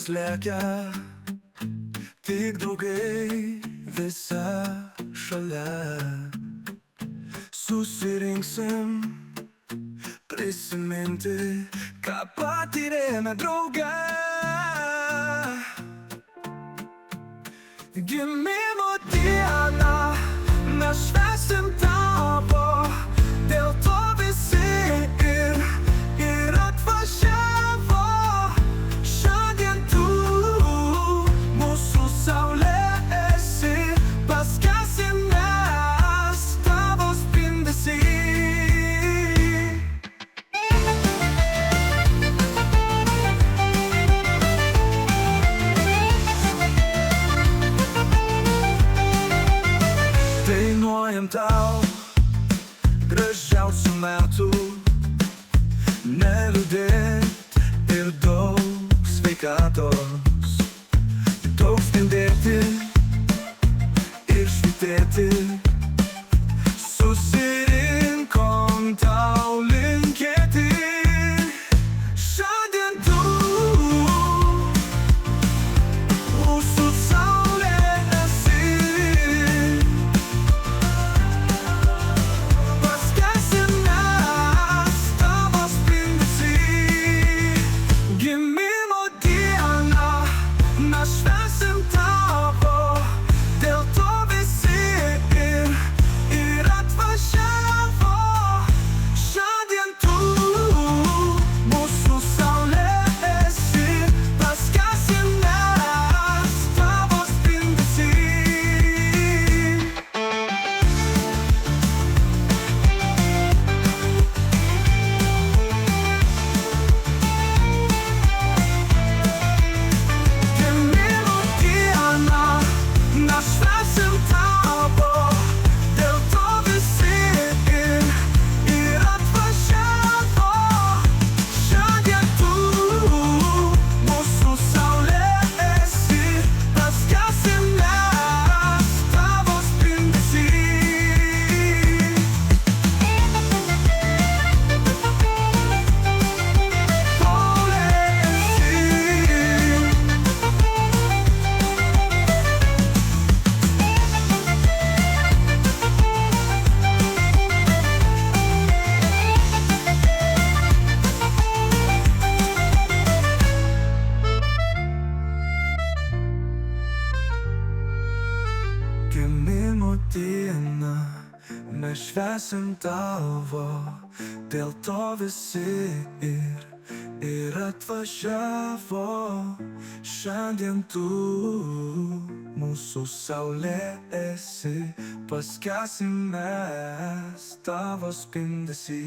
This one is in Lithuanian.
Dienos lekia, tik draugai visa šalia. Susirinksim prisiminti, ką patyrėme drauge. Gimimo dieną mes švęsim tavo, dėl to visi ir atvažiavo. Šiandien tu mūsų saulė esi, paskęsim mes tavo spindesy. Dainuojam tau gražiausių metų, neliūdėt ir daug sveikatos, daug spindėti ir švytėti. Susirinkom tau linkėti. Šiandien tu mūsų saulė esi, paskęsim mes tavo spindesy. Gimimo dieną mes švęsim tavo, dėl to visi ir atvažiavo. Šiandien tu mūsų saulė esi, paskęsim mes tavo spindesy. Gimimo dieną mes švęsim tavo, dėl to visi ir atvažiavo. Šiandien tu mūsų saulė esi, paskęsim mes tavo spindesy. Saulė Gimimo dieną mes švęsim tavo, dėl to visi ir atvažiavo. Šiandien tu mūsų saulė esi, paskęsim mes tavo spindesy.